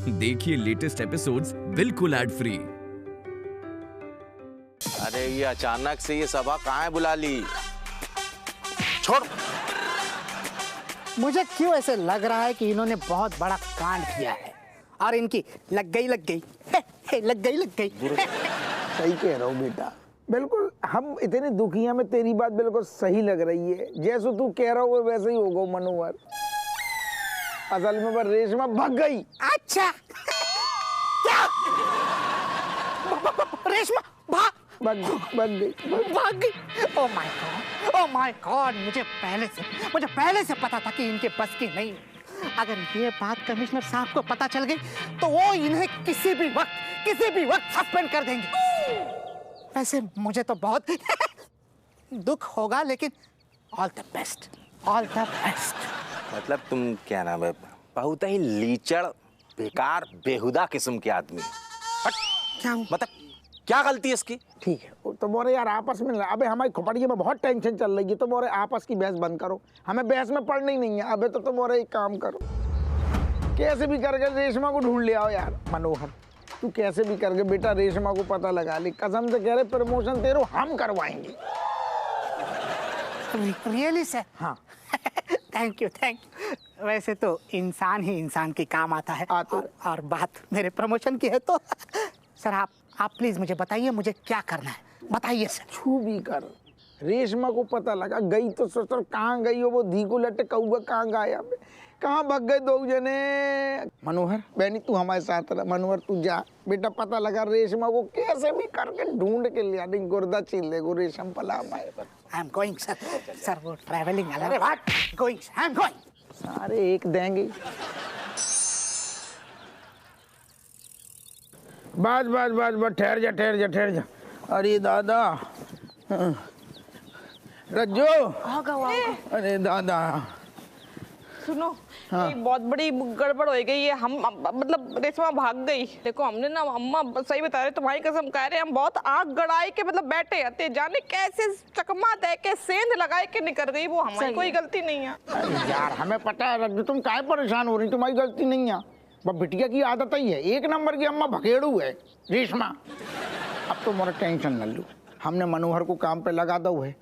देखिए latest episodes बिल्कुल ad free. अरे ये अचानक से ये सभा कहाँ बुला ली? छोड़। मुझे क्यों ऐसे लग रहा है कि इन्होंने बहुत बड़ा कांड किया है और इनकी लग गई लग गई सही कह रहा हूँ बेटा, बिल्कुल हम इतने दुखी हैं। में तेरी बात बिल्कुल सही लग रही है, जैसे तू कह रहा हो वैसे ही होगा मनोहर। असल में वो रेशमा भाग गई। अच्छा क्या? रेशमा भाग गई। ओह माय गॉड, मुझे पहले से पता था कि इनके बस की नहीं। अगर ये बात कमिश्नर साहब को पता चल गई तो वो इन्हें किसी भी वक्त सस्पेंड कर देंगे। वैसे मुझे तो बहुत दुख होगा, लेकिन ऑल द बेस्ट। मतलब तुम क्या नाम है, बहुत ही लीचड़ बेकार बेहुदा किस्म के आदमी। क्या मतलब क्या गलती है इसकी? ठीक है तो मोरे यार आपस में, अबे हमारी खोपड़िया में बहुत टेंशन चल रही है, तो मोरे आपस की बहस बंद करो। हमें बहस में पढ़ना ही नहीं है। अबे तो मोरे एक काम करो, कैसे भी करके रेशमा को ढूंढ ले आओ यार। मनोहर तू कैसे भी करके बेटा रेशमा को पता लगा ले। कसम से कह रहे प्रमोशन तेरे हम करवाएंगे। Really sir? हाँ। Thank you. वैसे तो इंसान ही इंसान के काम आता है। और बात मेरे प्रमोशन की है तो सर आप प्लीज मुझे बताइए, मुझे क्या करना है, बताइए सर। छू भी कर, रेशमा को पता लगा गई तो सोचो कहाँ गई हो वो धी को लटे कौआ कहाँ गाया, कहाँ भाग गए दो जने। मनोहर बहनी तू हमारे साथ रह। मनोहर तू जा बेटा, पता लगा रेशमा को कैसे भी करके ढूंढ के लिया। नहीं गुर्दा छीन ले गो रेशम पला हमारे पर। आई एम गोइंग सर वो ट्रैवलिंग अलग। I am going. सारे एक देंगे। बस ठहर जा। अरे दादा रज्जो। अरे दादा सुनो, एक बहुत बड़ी गड़बड़ हो गई है। हम मतलब रेशमा भाग गई। देखो हमने ना, अम्मा सही बता रहे, तुम्हारी कसम कह रहे, हम बहुत आग गड़ाई के मतलब बैठे हते, जाने कैसे चकमा दे के सेंध लगाए के निकल गई। वो हमारी कोई गलती नहीं है। अरे यार हमें पता है रज्जो, तुम काहे परेशान हो रही, तुम्हारी गलती नहीं है। बस बिटिया की आदत ही है, एक नंबर की अम्मा भगेड़ू है रेशमा। अब तो मोरा टेंशन न लो, हमने मनोहर को काम पे लगा दो है।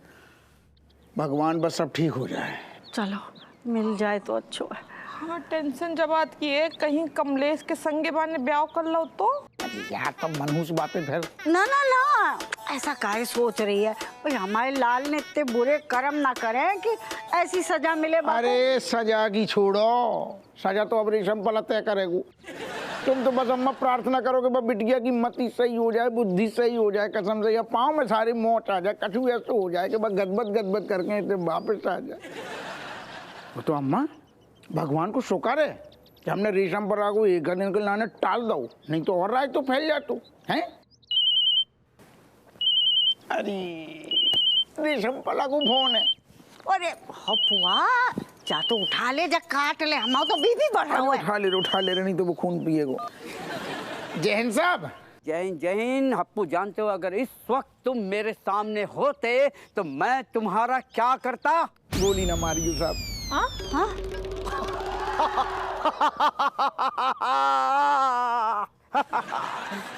भगवान बस सब ठीक हो जाए। चलो मिल जाए तो अच्छा है। हाँ टेंशन जब बात की है, कहीं कमलेश के संगे बाने ब्याह कर लो तो। अरे यार तो मनहूस बातें फिर। ना ऐसा काहे सोच रही है भाई, हमारे लाल ने इतने बुरे कर्म ना करें कि ऐसी सजा मिले। अरे सजा की छोड़ो, सजा तो अब रेशम पला तय करेगू। तुम तो बस अम्मा प्रार्थना करो कि बस बिटिया की मति सही हो जाए, बुद्धि सही हो जाए। कसम से या पाँव में सारी मोच आ जाए, कछु ऐसा हो जाए कि बस गदबद करके वापस आ जाए। वो तो अम्मा भगवान को शुक्र है कि हमने रेशम पर आगो एक दिन के लाने टाल दो, नहीं तो और राय तो फैल जाए तो हैं। अरे रेशम पला को फोन है। अरे हपुआ जा तो उठा ले, जा काट ले, हम तो बीबी बढ़ रहा है। उठा ले नहीं तो वो खून पिएगो। जय हिंद साहब। जय हिंद। हप्पू जानते हो, अगर इस वक्त तुम मेरे सामने होते तो मैं तुम्हारा क्या करता? गोली ना मारियो साहब।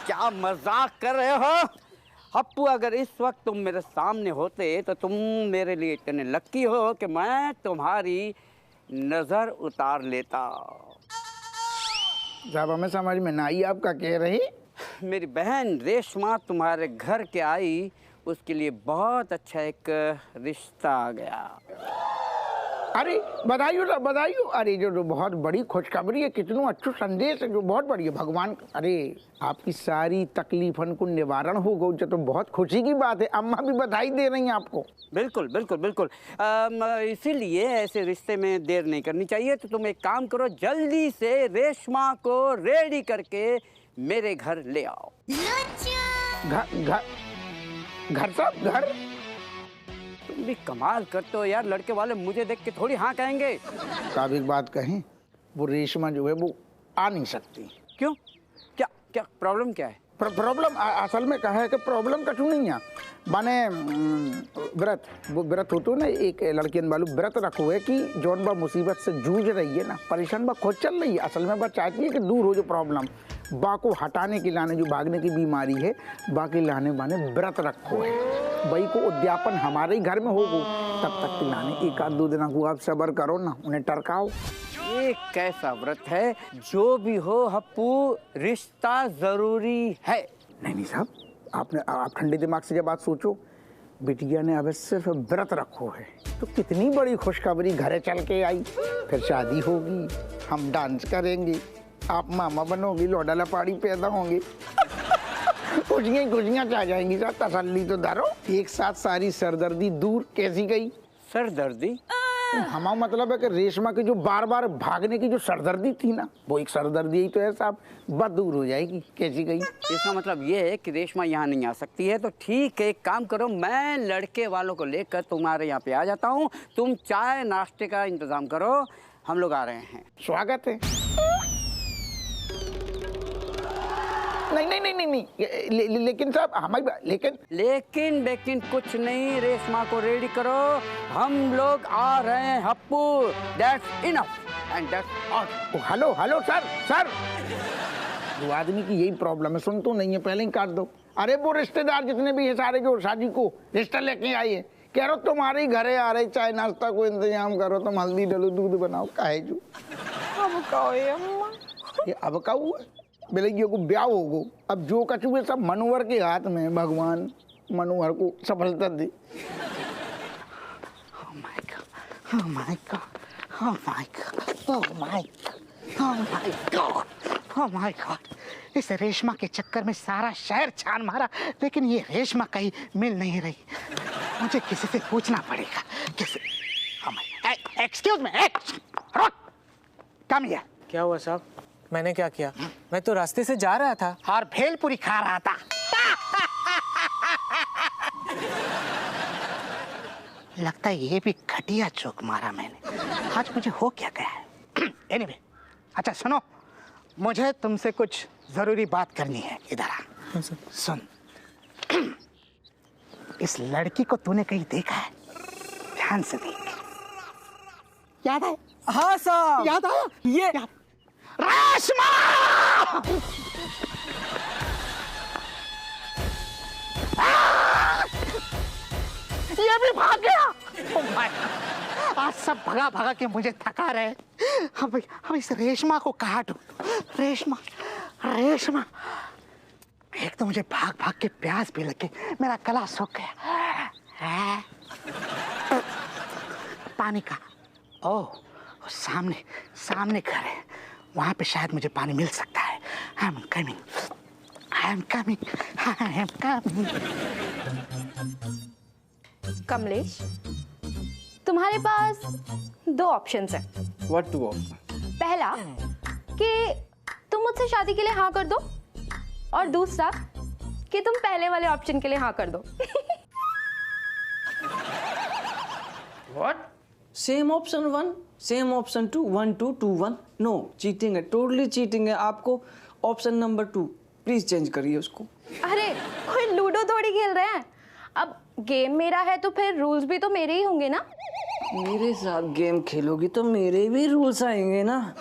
क्या मजाक कर रहे हो हप्पू? अगर इस वक्त तुम मेरे सामने होते तो तुम मेरे लिए इतने लकी हो कि मैं तुम्हारी नजर उतार लेता। साहब हमें समझ में ना आई, आपका कह रही। मेरी बहन रेशमा तुम्हारे घर के आई, उसके लिए बहुत अच्छा एक रिश्ता आ गया। अरे बधाइयो। अरे जो बहुत बड़ी खुशखबरी है, कितना अच्छा संदेश है, जो बहुत बड़ी है भगवान। अरे आपकी सारी तकलीफन को निवारण हो गई, तो बहुत खुशी की बात है। अम्मा भी बधाई दे रही हैं आपको। बिल्कुल। इसीलिए ऐसे रिश्ते में देर नहीं करनी चाहिए। तो तुम एक काम करो, जल्दी से रेशमा को रेडी करके मेरे घर ले आओ। घर साहब घर? तुम भी कमाल करते हो यार, लड़के वाले मुझे देख के थोड़ी हाँ कहेंगे। साहब एक बात कहें, वो रेशमा जो है वो आ नहीं सकती। क्यों? क्या प्रॉब्लम क्या है? प्रॉब्लम असल में कहा है कि प्रॉब्लम कछु नहीं है माने व्रत वो व्रत होतो ना एक लड़कियन वालू व्रत रखो है कि जौन बा मुसीबत से जूझ रही है ना परेशान बा खुद चल रही है असल में बा चाहती है कि दूर हो जो प्रॉब्लम बा को हटाने की लाने जो भागने की बीमारी है बाकी लाने बाने व्रत रखो है भाई को उद्यापन हमारे ही घर में होगो तब तक की लाने एक आध 2 दिन को आप सब्र करो ना उन्हें टरकाओ। ये कैसा व्रत है? जो भी हो हप्पू रिश्ता जरूरी है। नहीं साहब आप ठंडे दिमाग से जब बात सोचो बिटिया ने अब सिर्फ व्रत रखो है तो कितनी बड़ी खुशखबरी घरे चल के आई फिर शादी होगी हम डांस करेंगे आप मामा बनोगी लौडा लपाड़ी पैदा होंगे खुशियाँ चाह जाएंगी साहब तसल्ली तो धरो एक साथ सारी सरदर्दी दूर कैसी गई? सरदर्दी? हमारा मतलब है कि रेशमा की जो बार बार भागने की जो सरदर्दी थी ना वो एक सरदर्दी ही तो है साहब बस दूर हो जाएगी कैसी गई? इसका मतलब ये है कि रेशमा यहाँ नहीं आ सकती है तो ठीक है एक काम करो मैं लड़के वालों को लेकर तुम्हारे यहाँ पे आ जाता हूँ तुम चाय नाश्ते का इंतजाम करो हम लोग आ रहे हैं। स्वागत है। नहीं लेकिन साहब हमारी लेकिन कुछ नहीं रेशमा को रेडी करो हम लोग आ रहे हैं Happu that's enough and that's all. Hello sir वो आदमी की यही प्रॉब्लम है सुन तो नहीं है पहले ही काट दो। अरे वो रिश्तेदार जितने भी है सारे जो शादी को रिश्ता लेके आए हैं कह रहा तुम्हारे ही घरे आ रहे चाय नाश्ता को इंतजाम करो तुम हल्दी डालो दूध बनाओ काहे जो अब कहो ये अब का हुआ बेलैया को ब्याह होगो अब जो कछु है सब मनोहर के हाथ में भगवान मनोहर को सफलता दे। Oh my God, oh my God, oh my God, oh my God, oh my God, oh my God. इस रेशमा के चक्कर में सारा शहर छान मारा लेकिन ये रेशमा कहीं मिल नहीं रही मुझे किसी से पूछना पड़ेगा किसी। Excuse me come here. क्या हुआ साहब? मैंने क्या किया? मैं तो रास्ते से जा रहा था और भेलपुरी खा रहा था। लगता है ये भी घटिया जोक मारा मैंने आज मुझे हो क्या गया है। एनीवे अच्छा सुनो मुझे तुमसे कुछ जरूरी बात करनी है इधर आ। सुन इस लड़की को तूने कहीं देखा है? ध्यान से देख। याद है? हाँ साहब याद आया? ये रेशमा! ये भी भाग गया। Oh my God! आज सब भगा भगा के मुझे थका रहे। हम इस रेशमा को कहाँ ढूंढूं? रेशमा एक तो मुझे भाग भाग के प्यास भी लगी मेरा गला सूख गया। पानी का ओह सामने घर है वहां पे शायद मुझे पानी मिल सकता है। I am coming. कमलेश तुम्हारे पास 2 ऑप्शंस हैं। What two of? पहला कि तुम मुझसे शादी के लिए हाँ कर दो और दूसरा कि तुम पहले वाले ऑप्शन के लिए हाँ कर दो। What? Same option 1 same option 2 1 2 2 1 no cheating है टोटली चीटिंग है। आपको ऑप्शन नंबर 2 प्लीज चेंज करिए उसको। अरे कोई लूडो थोड़ी खेल रहे हैं अब गेम मेरा है तो फिर रूल्स भी तो मेरे ही होंगे ना। मेरे साथ गेम खेलोगी तो मेरे भी रूल्स आएंगे ना।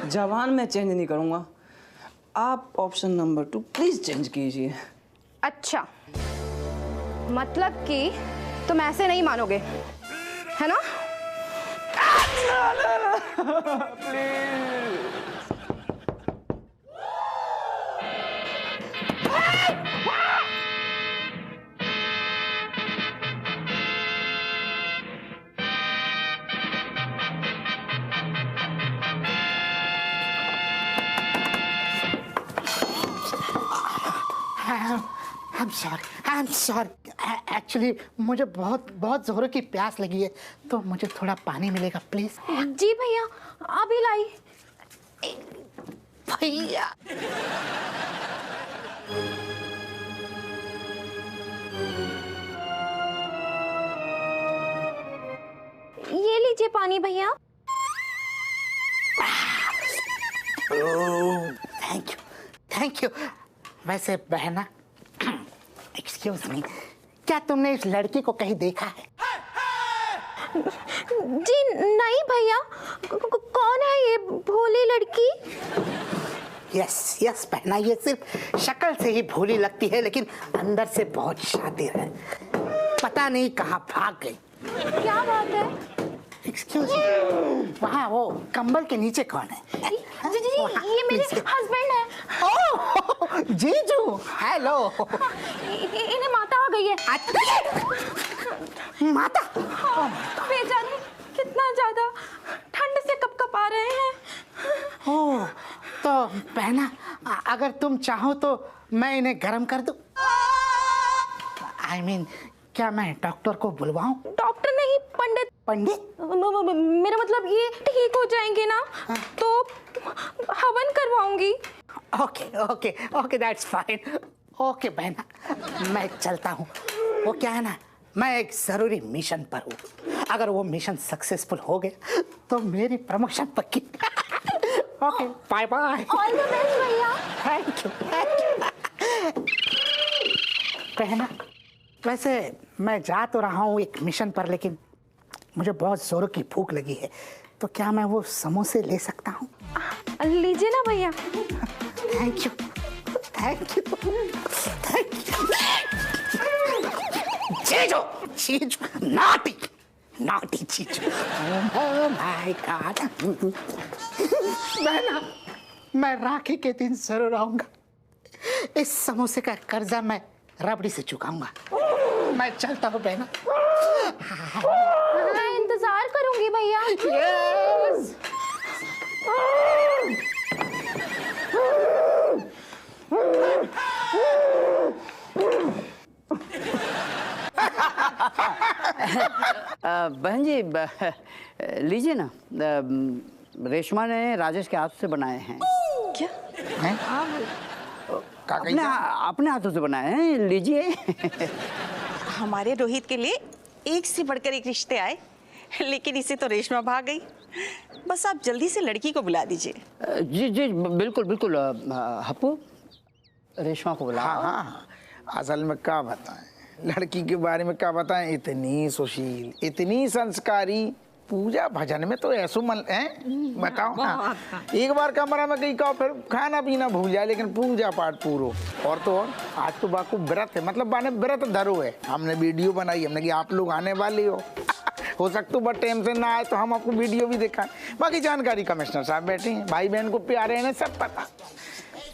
जवान मैं चेंज नहीं करूंगा। आप ऑप्शन नंबर 2 प्लीज चेंज कीजिए। अच्छा मतलब कि तुम ऐसे नहीं मानोगे है ना? I'm sorry. Actually मुझे बहुत जोरों की प्यास लगी है तो मुझे थोड़ा पानी मिलेगा प्लीज। जी भैया अभी लाई। भैया ये लीजिए पानी भैया। थैंक यू वैसे बहना, एक्सक्यूज मी, क्या तुमने इस लड़की को कहीं देखा है? जी नहीं भैया, कौन है ये भोली लड़की? यस यस बहना, ये सिर्फ शक्ल से ही भोली लगती है लेकिन अंदर से बहुत शातिर है। पता नहीं कहाँ भाग गई। क्या बात है? एक्सक्यूज मी, वहाँ वो कंबल के नीचे कौन है? जी जी, ये मेरे हस्बैंड है। ओह जीजू, हेलो। इन्हें माता आ गई है। माता? बेचारे कितना ज्यादा ठंड से कपकप आ रहे हैं। ओह, तो बहना अगर तुम चाहो तो मैं इन्हें गर्म कर दूं। I mean, क्या मैं डॉक्टर को बुलवाऊं? डॉक्टर नहीं, पंडित। पंडित? मेरा मतलब ये ठीक हो जाएंगे ना तो हवन करवाऊंगी। Okay okay okay, that's fine. Okay बहना, मैं चलता हूँ। वो क्या है ना, मैं एक जरूरी मिशन पर हूँ। अगर वो मिशन सक्सेसफुल हो गया तो मेरी प्रमोशन पक्की। Okay, bye bye. All the best भैया। Thank you. बहना, वैसे मैं जा तो रहा हूँ एक मिशन पर, लेकिन मुझे बहुत जोरों की भूख लगी है, तो क्या मैं वो समोसे ले सकता हूँ? लीजिए ना भैया। Thank you thank you thank you. जीजू जीजू, नॉटी नॉटी जीजू। Oh my God. बहना, मैं राखी के दिन जरूर आऊंगा। इस समोसे का कर्जा मैं रबड़ी से चुकाऊंगा। मैं चलता हूँ बहना। मैं इंतजार करूंगी भैया। यस। बहन जी लीजिए ना, रेशमा ने राजेश के हाथ से बनाए हैं। क्या? अपने हाथों से बनाए हैं, लीजिए। हमारे रोहित के लिए एक से बढ़कर एक रिश्ते आए, लेकिन इसे तो रेशमा भाग गई। बस आप जल्दी से लड़की को बुला दीजिए। जी जी बिल्कुल बिल्कुल। हप्पू, रेशमा को बुला। हाँ हाँ, असल में क्या बताएं, लड़की के बारे में क्या बताएं। इतनी सुशील, इतनी संस्कारी, पूजा भजन में तो ऐसो मन है, बताओ ना। एक बार कमरा में गई का फिर खाना पीना भूल जाए, लेकिन पूजा पाठ पूरो। और तो और आज तो बाकू व्रत है, मतलब बाने व्रत धरो है। हमने वीडियो बनाई, हमने कि आप लोग आने वाले हो सकता बट टाइम से ना आए तो हम आपको वीडियो भी दिखाएं। बाकी जानकारी कमिश्नर साहब बैठे हैं, भाई बहन को प्यारे हैं, सब पता।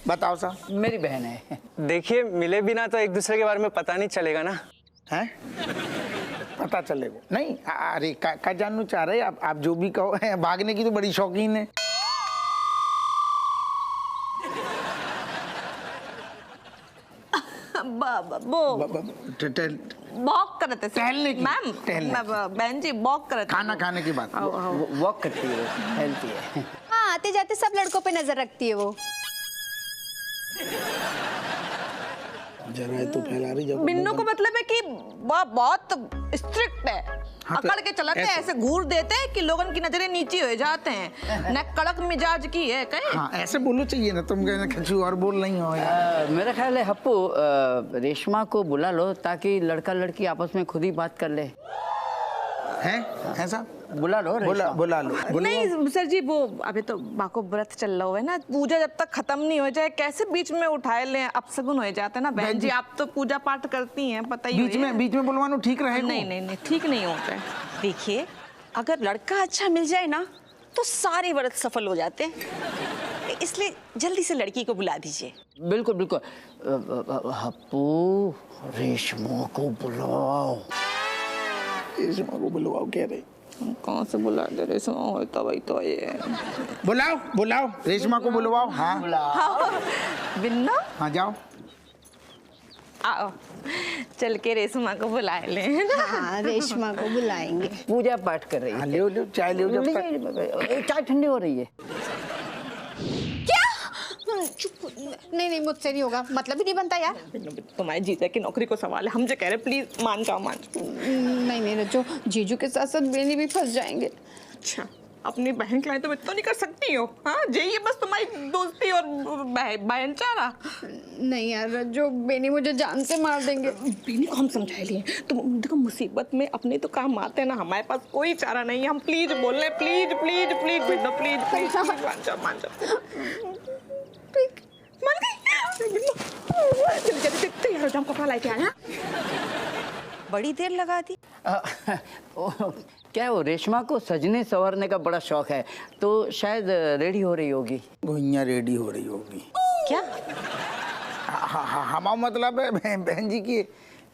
बताओ साहब। मेरी बहन है। देखिए, मिले बिना तो एक दूसरे के बारे में पता नहीं चलेगा ना। हैं? पता चलेगा नहीं? अरे क्या जानना चाह रहे हैं आप जो भी कहो। भागने की तो बड़ी शौकीन है। वॉक करते थे टहलने की। मैम, बहन जी वॉक करते। खाना खाने की बात। वॉक करती है, हेल्थी है। हाँ, आते जाते सब लड़कों पे नजर रखती है वो। जरा तो फैला रही। बिन्नू को मतलब है कि वह बहुत स्ट्रिक्ट है। हाँ, अकड़ के चलाते हैं, ऐसे घूर देते हैं कि लोगों की नजरें नीचे हो जाते हैं। न कड़क मिजाज की है कहीं। हाँ, ऐसे बोलो चाहिए ना, तुम कहना खचू और बोल नहीं हो यार। मेरा ख्याल है हप्पू, रेशमा को बुला लो ताकि लड़का लड़की आपस में खुद ही बात कर ले। हैं? ऐसा बुला लो, बुला लो। नहीं सर जी, वो अभी तो बाको व्रत चल रहा है ना, पूजा जब तक खत्म नहीं हो जाए कैसे बीच में उठाए लें, अपशगुन हो जाता है ना। बहन जी आप तो पूजा पाठ करती हैं, पता ही बीच में बुलवाना ठीक रहेगा? नहीं ठीक नहीं होता है। देखिए, अगर लड़का अच्छा मिल जाए ना तो सारे व्रत सफल हो जाते हैं, इसलिए जल्दी से लड़की को बुला दीजिए। बिल्कुल बिल्कुल। हप्पू, रेशमा को बुलाओ। रेशमा को बुलवाओ कह रहे। कौन से बुला दे? रेशमा होता वही तो ये। बुलाओ रेशमा को बुलवाओ। हाँ बिन्ना, हाँ जाओ। आओ चल के रेशमा को बुला ले। हाँ, रेशमा को बुलाएंगे। पूजा पाठ कर रही है। ले चाय ले जब तक। चाय ठंडी हो रही है। नहीं, मुझसे नहीं होगा, मतलब ही नहीं बनता यार। तुम्हारे जीजा की नौकरी को सवाल है, हमसे कह रहे प्लीज मान जाओ। नहीं रचो, जीजू के साथ साथ बेनी भी फंस जाएंगे। अच्छा अपनी बहन के लिए तुम इतना नहीं कर सकती हो? हाँ, यही है बस तुम्हारी दोस्ती और भाईचारा। नहीं यार, जो बेनी मुझे जान से मार देंगे। बेनी को हम समझा लिए, तुम देखो मुसीबत में अपने तो काम आते हैं ना, हमारे पास कोई चारा नहीं है। हम प्लीज बोल रहे हैं, please please please Binno, please please मान जाओ मान जाओ। मान गई। जल्दी तैयार हो जाओ, कपड़ा लेके आया। बड़ी देर लगा दी। क्या है वो रेशमा को सजने संवरने का बड़ा शौक है, तो शायद रेडी हो रही होगी। भुइयाँ रेडी हो रही होगी क्या? हमारा मतलब है बहन जी की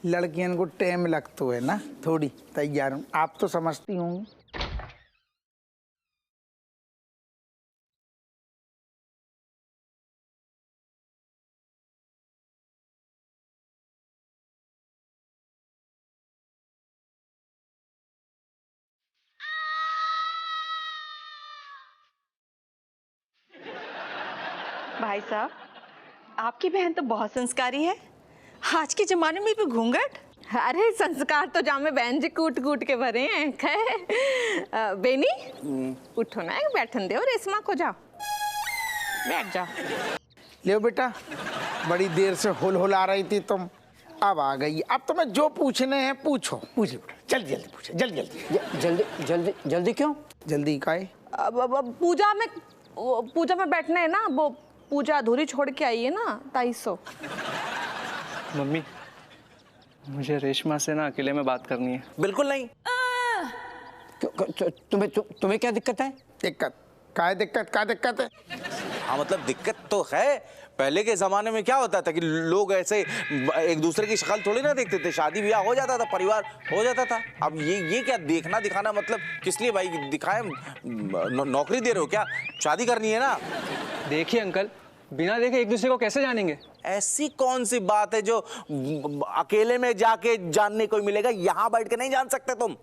लड़कियन को टाइम लगता है ना थोड़ी तैयार हूँ, आप तो समझती होंगी। भाई साहब, आपकी बहन तो बहुत संस्कारी है। आज के जमाने में भी घूंघट। अरे संस्कार तो जामे बहन जी कूट कूट के भरे हैं। खैर बेनी उठो ना, बैठन दो रेशमा को, जाओ बैठ जाओ। ले बेटा, बड़ी देर से हुल आ रही थी तुम, अब आ गई। अब तुम्हें जो पूछने हैं पूछो, पूछो बेटा, जल्दी जल्दी पूछो, जल्दी जल्दी जल्दी जल्दी जल्दी क्यों? जल्दी काहे? अब पूजा में बैठने है ना, वो पूजा अधूरी छोड़ के आई है ना, 250। मम्मी, मुझे रेशमा से ना अकेले में बात करनी है। बिल्कुल नहीं। तुम्हें क्या दिक्कत है? दिक्कत का दिक्कत है? हाँ मतलब दिक्कत तो है। पहले के जमाने में क्या होता था कि लोग ऐसे एक दूसरे की शक्ल थोड़ी ना देखते थे, शादी ब्याह हो जाता था, परिवार हो जाता था। अब ये क्या देखना दिखाना, मतलब किस लिए भाई दिखाए? नौकरी दे रहे हो क्या? शादी करनी है ना। देखिए अंकल, बिना देखे एक दूसरे को कैसे जानेंगे? ऐसी कौन सी बात है जो अकेले में जाके जानने को मिलेगा? यहाँ बैठ के नहीं जान सकते तुम।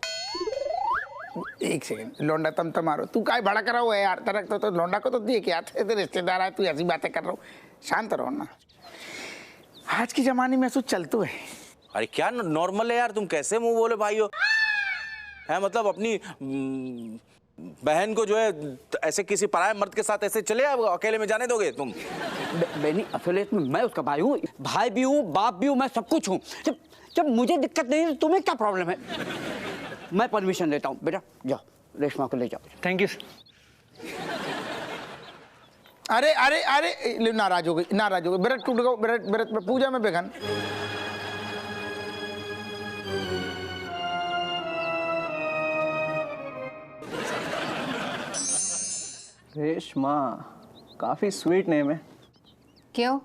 एक सेकंड, लौंडा तुम मारो, तू काय भड़क रहा हो यार? तरक तो लौंडा को तो देख यार, तेरे रिश्तेदार आए, तू ऐसी बातें कर रहा हो। शांत रहो ना, आज के जमाने में ऐसा चलतो है। अरे क्या नॉर्मल है यार, तुम कैसे मुंह बोले भाई हो? है मतलब अपनी बहन को जो है ऐसे किसी पराये मर्द के साथ ऐसे चले अकेले में जाने दोगे तुम? बेनी, असलियत में मैं उसका भाई हूँ, भाई भी हूँ, बाप भी हूँ, मैं सब कुछ हूँ। जब मुझे दिक्कत नहीं है, तुम्हें क्या प्रॉब्लम है? मैं परमिशन देता हूँ, बेटा जाओ, रेशमा को ले जाओ। Thank you. अरे अरे अरे, नाराज हो गई, ब्रत टूट गया, ब्रत पूजा में बेगन। रेशमा काफी स्वीट नेम है। क्यों?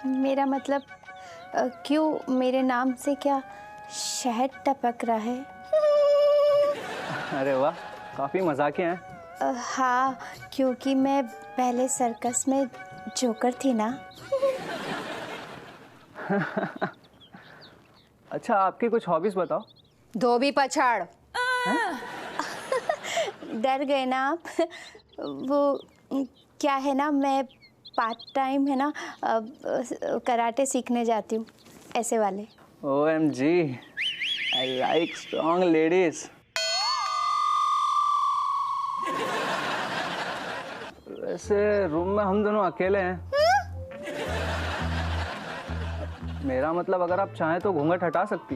मेरा मतलब क्यों, मेरे नाम से क्या शहद टपक रहा है? अरे वाह, काफी मजाकिया हैं। हाँ, क्योंकि मैं पहले सर्कस में जोकर थी ना। अच्छा, आपकी कुछ हॉबीज बताओ। धोबी पछाड़। डर गए ना आप? वो क्या है ना, मैं पार्ट टाइम है ना कराटे सीखने जाती हूँ, ऐसे वाले। OMG, I like strong ladies. वैसे रूम में हम दोनों अकेले हैं। मेरा मतलब अगर आप चाहें तो घूंघट हटा सकती।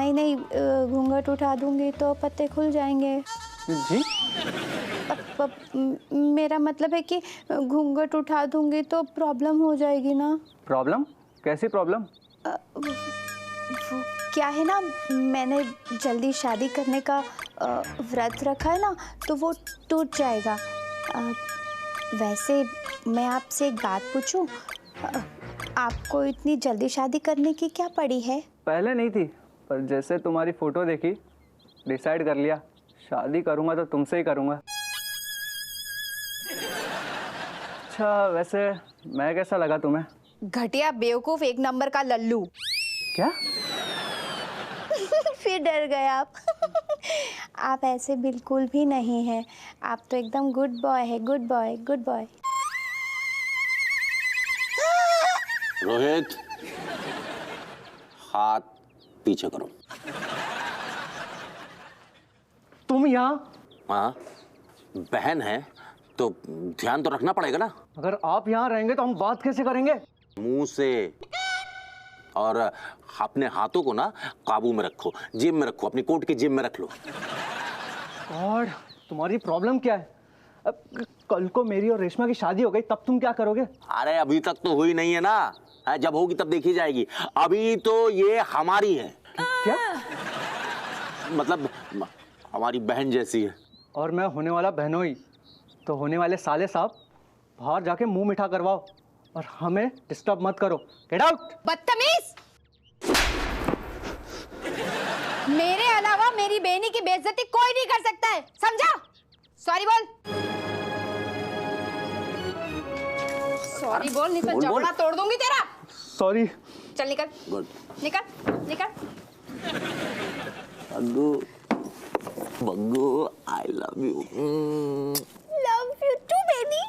नहीं, घूंघट उठा दूंगी तो पत्ते खुल जाएंगे। जी? मेरा मतलब है कि घूंघट उठा दूंगी तो प्रॉब्लम हो जाएगी ना। प्रॉब्लम? कैसी प्रॉब्लम? वो क्या है ना, मैंने जल्दी शादी करने का व्रत रखा है ना, तो वो टूट जाएगा। वैसे मैं आपसे एक बात पूछूं, आपको इतनी जल्दी शादी करने की क्या पड़ी है? पहले नहीं थी, पर जैसे तुम्हारी फोटो देखी डिसाइड कर लिया, शादी करूंगा तो तुमसे ही करूंगा। अच्छा, वैसे मैं कैसा लगा तुम्हें? घटिया, बेवकूफ, एक नंबर का लल्लू। क्या? फिर डर गए आप। आप ऐसे बिल्कुल भी नहीं हैं, आप तो एकदम गुड बॉय है, good boy, good boy. Rohit, हाथ पीछे करो। तुम यहाँ? हाँ, बहन है तो ध्यान तो रखना पड़ेगा ना। अगर आप यहाँ रहेंगे तो हम बात कैसे करेंगे? मुंह से। और अपने हाथों को ना काबू में रखो, जेब में रखो, अपनी कोट की जेब में रख लो। गॉड, तुम्हारी प्रॉब्लम क्या है? अब कल को मेरी और रेशमा की शादी हो गई तब तुम क्या करोगे? अरे अभी तक तो हुई नहीं है ना, जब होगी तब देखी जाएगी। अभी तो ये हमारी है। क्या? मतलब हमारी बहन जैसी है। और मैं होने वाला बहनोई, तो होने वाले साले साहब बाहर जाके मुंह मीठा करवाओ और हमें डिस्टर्ब मत करो। Get out. बदतमीज! मेरे अलावा मेरी बहनी की बेइज्जती कोई नहीं कर सकता है, समझा? सॉरी बोल। सॉरी बोल, नहीं तो जबड़ा तोड़ दूंगी तेरा। सॉरी। चल निकल। गुड। निकल निकल। Baggu, I love you. Love you too baby.